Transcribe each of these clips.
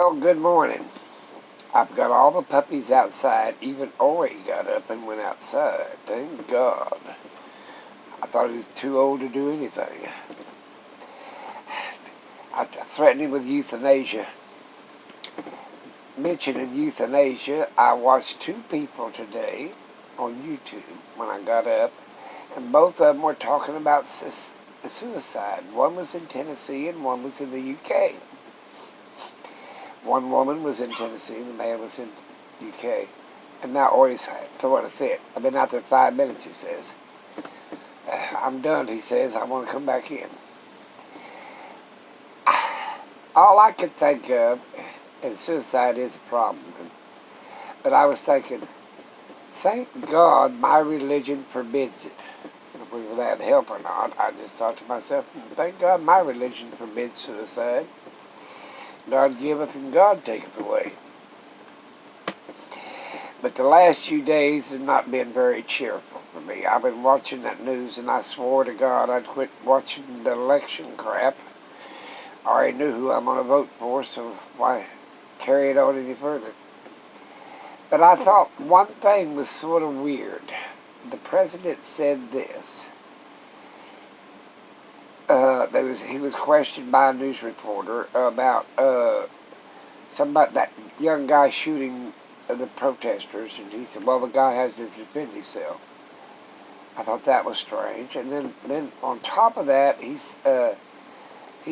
Well, good morning. I've got all the puppies outside. Even Ori got up and went outside. Thank God. I thought he was too old to do anything. I threatened him with euthanasia. Mentioning euthanasia, I watched two people today on YouTube when I got up, and both of them were talking about suicide. One was in Tennessee and one was in the UK. One woman was in Tennessee and the man was in UK. And now Ori's throwing a fit. I've been out there 5 minutes, he says. I'm done, he says. I want to come back in. All I could think of, and suicide is a problem, but I was thinking, thank God my religion forbids it. Whether that help or not, I just thought to myself, thank God my religion forbids suicide. God giveth and God taketh away. But the last few days have not been very cheerful for me. I've been watching that news, and I swore to God I'd quit watching the election crap. I already knew who I'm going to vote for, so why carry it on any further? But I thought one thing was sort of weird. The president said this. He was questioned by a news reporter about somebody, that young guy shooting the protesters, and he said, well, the guy has to defend himself. I thought that was strange. And then on top of that, he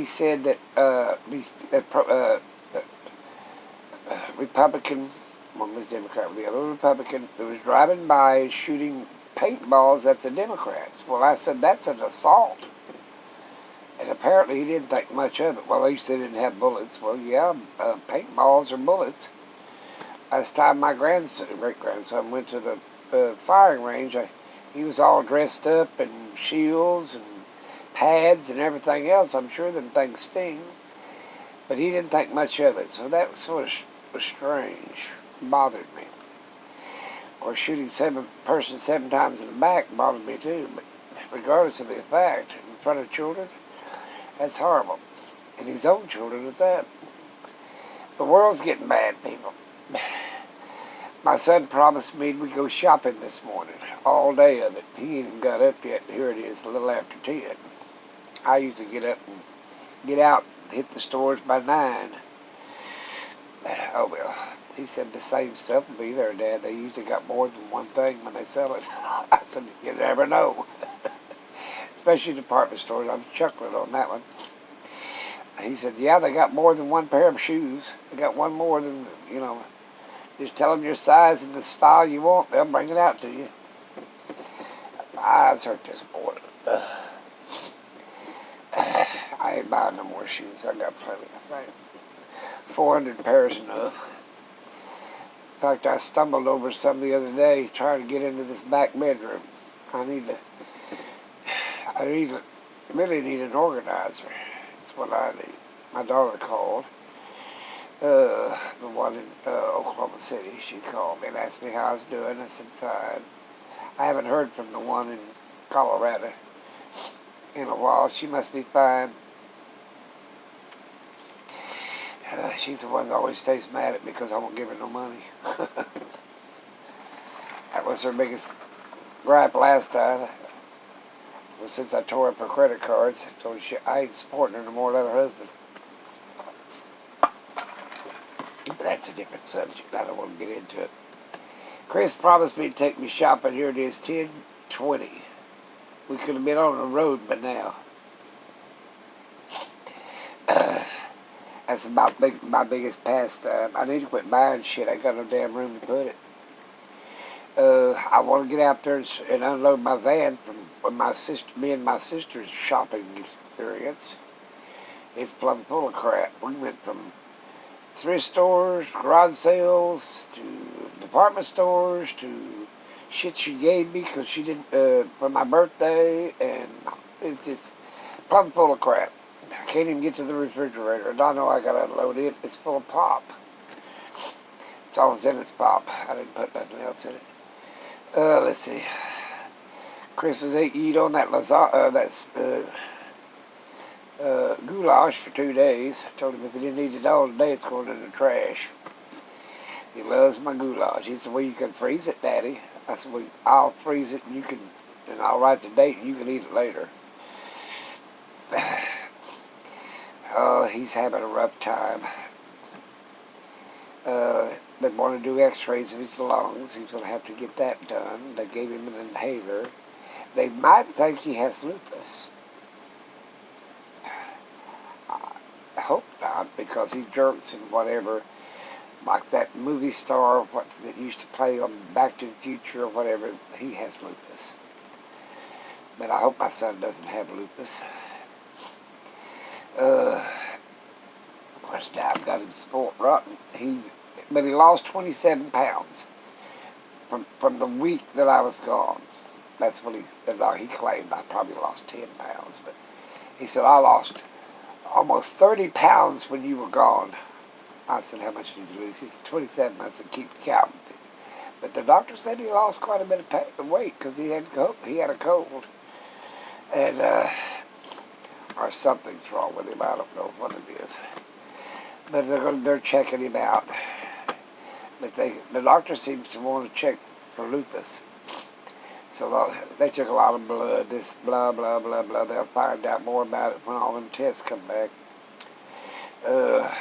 said that these Republican, one was Democrat, the other Republican, who was driving by shooting paintballs at the Democrats. Well, I said, that's an assault. And apparently he didn't think much of it. Well, at least they didn't have bullets. Well, yeah, paintballs are bullets. Last time my great-grandson, went to the firing range, he was all dressed up in shields and pads and everything else. I'm sure them things sting. But he didn't think much of it. So that sort of was strange. Bothered me. Of course, shooting person 7 times in the back bothered me too. But regardless of the fact, in front of children, that's horrible. And his own children at that. The world's getting bad, people. My son promised me we'd go shopping this morning. All day of it. He ain't even got up yet. Here it is, a little after 10. I usually get up and get out and hit the stores by 9. Oh, well. He said the same stuff will be there, Dad. They usually got more than one thing when they sell it. I said, you never know. Especially department stores. I'm chuckling on that one. He said, yeah, they got more than one pair of shoes. They got one more than, just tell them your size and the style you want. They'll bring it out to you. My eyes hurt this morning. I ain't buying no more shoes. I got plenty, I think. 400 pairs enough. In fact, I stumbled over some the other day trying to get into this back bedroom. I really need an organizer. That's what I need. My daughter called. The one in Oklahoma City, she called me and asked me how I was doing. I said, fine. I haven't heard from the one in Colorado in a while. She must be fine. She's the one that always stays mad at me because I won't give her no money. That was her biggest gripe last time. Well, since I tore up her credit cards, so I ain't supporting her no more than her husband. But that's a different subject. I don't want to get into it. Chris promised me to take me shopping. Here it is, 10:20. We could have been on the road by now. That's about my biggest pastime. I need to quit buying shit. I got no damn room to put it. I want to get out there and unload my van from me and my sister's shopping experience. It's plumb full of crap. We went from thrift stores, garage sales, to department stores, to shit she gave me because she didn't, for my birthday, and it's just plumb full of crap. I can't even get to the refrigerator. And I know I gotta unload it. It's full of pop. It's all that's in it's pop. I didn't put nothing else in it. Let's see. Chris is eat on that lasagna, goulash for 2 days. I told him if he didn't eat it all today, it's going in the trash. He loves my goulash. He said, well, you can freeze it, Daddy. I said, well, I'll freeze it and I'll write the date and you can eat it later. Oh, he's having a rough time. They want to do x-rays of his lungs. He's going to have to get that done. They gave him an inhaler. They might think he has lupus. I hope not, because he jerks and whatever, like that movie star that used to play on Back to the Future or whatever, he has lupus. But I hope my son doesn't have lupus. Of course, now I've got him spoiled rotten. But he lost 27 pounds from the week that I was gone. That's what he claimed. I probably lost 10 pounds. But he said, I lost almost 30 pounds when you were gone. I said, how much did you lose? He said, 27. I said, keep counting. But the doctor said he lost quite a bit of weight because he had a cold. And, or something's wrong with him. I don't know what it is. But they're checking him out. But the doctor seems to want to check for lupus. So they took a lot of blood, this blah, blah, blah, blah. They'll find out more about it when all them tests come back.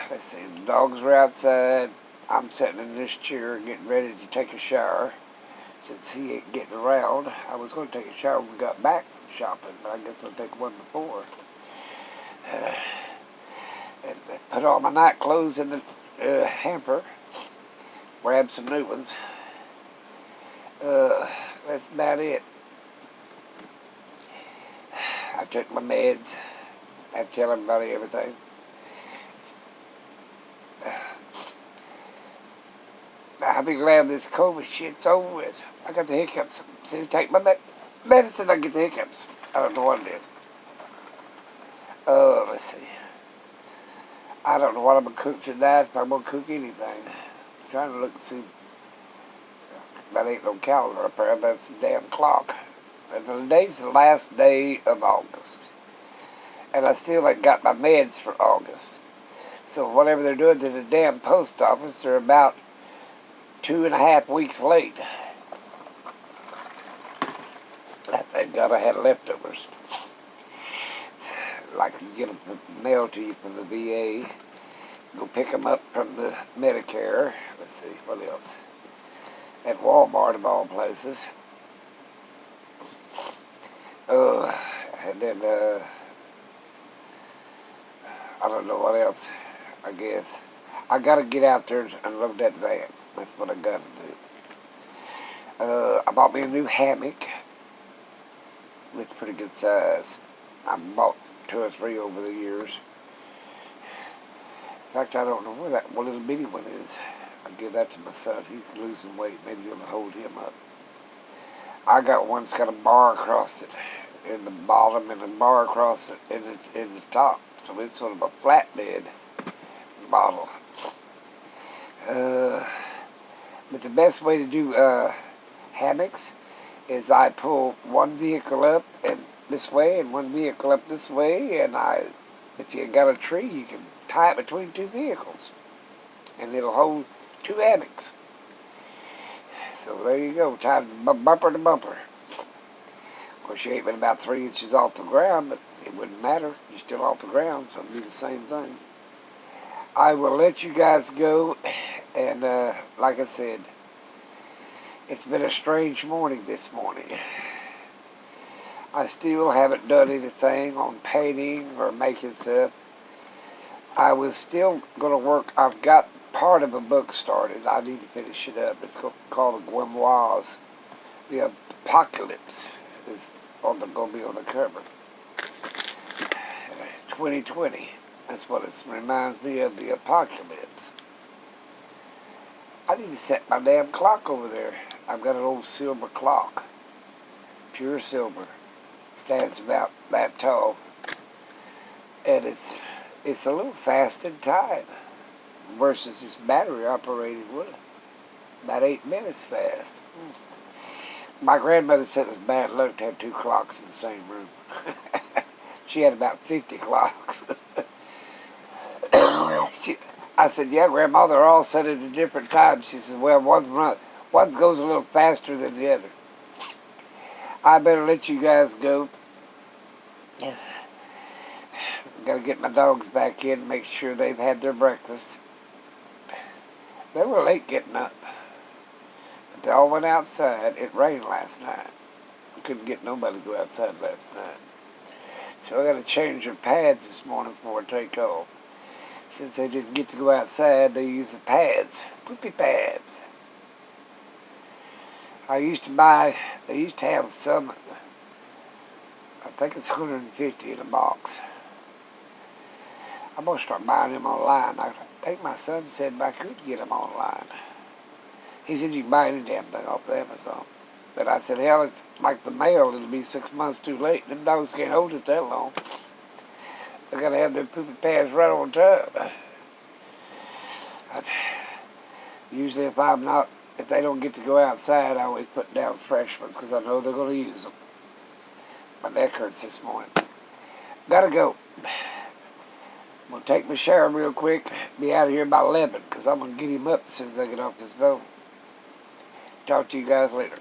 Let's see, the dogs are outside. I'm sitting in this chair getting ready to take a shower. Since he ain't getting around, I was going to take a shower when we got back from shopping, but I guess I'll take one before. And put all my night clothes in the hamper. Grab some new ones. That's about it. I took my meds. I tell everybody everything. I'll be glad this COVID shit's over with. I got the hiccups. So take my medicine, I get the hiccups. I don't know what it is. Let's see. I don't know what I'm going to cook tonight, if I'm going to cook anything. I'm trying to look and see. That ain't no calendar up there. That's the damn clock. And today's the last day of August. And I still ain't got my meds for August. So whatever they're doing to the damn post office, they're about 2.5 weeks late. I thank God I had leftovers. Like you get them mailed to you from the VA. Go pick them up from the Medicare. Let's see, what else? At Walmart, of all places. And then, I don't know what else, I guess. I gotta get out there and unload that van. That's what I gotta do. I bought me a new hammock. It's pretty good size. I bought 2 or 3 over the years. In fact, I don't know where that one little bitty one is. I'll give that to my son. He's losing weight. Maybe you'll hold him up. I got one that's got a bar across it in the bottom and a bar across it in the top. So it's sort of a flatbed bottle. But the best way to do hammocks is I pull one vehicle up and this way and one vehicle up this way, and if you got a tree, you can tie it between 2 vehicles, and it'll hold 2 hammocks. So there you go, tied bumper to bumper. Of course, you ain't been about 3 inches off the ground, but it wouldn't matter. You're still off the ground, so it'll be the same thing. I will let you guys go, and like I said, it's been a strange morning this morning. I still haven't done anything on painting or making stuff. I was still going to work. I've got part of a book started. I need to finish it up. It's called The Grimoires. The Apocalypse is going to be on the cover. 2020. That's what it reminds me of, the apocalypse. I need to set my damn clock over there. I've got an old silver clock. Pure silver. Stands about that tall. And it's a little fast in time versus this battery operated one. About 8 minutes fast. My grandmother said it was bad luck to have 2 clocks in the same room. She had about 50 clocks. I said, yeah, Grandma, they're all set at a different time. She says, well, one goes a little faster than the other. I better let you guys go. Gotta get my dogs back in and make sure they've had their breakfast. They were late getting up. But they all went outside. It rained last night. I couldn't get nobody to go outside last night. So I gotta change their pads this morning before I take off. Since they didn't get to go outside, they use the pads. Poopy pads. They used to have some, I think it's 150 in a box. I'm going to start buying them online. I think my son said I could get them online. He said you can buy any damn thing off of Amazon. But I said, hell, it's like the mail. It'll be 6 months too late. Them dogs can't hold it that long. They got to have their poopy pads right on top. Usually if they don't get to go outside, I always put down fresh ones because I know they're going to use them. My neck hurts this morning. Gotta go. I'm going to take my shower real quick, be out of here by 11 because I'm going to get him up as soon as I get off this boat. Talk to you guys later.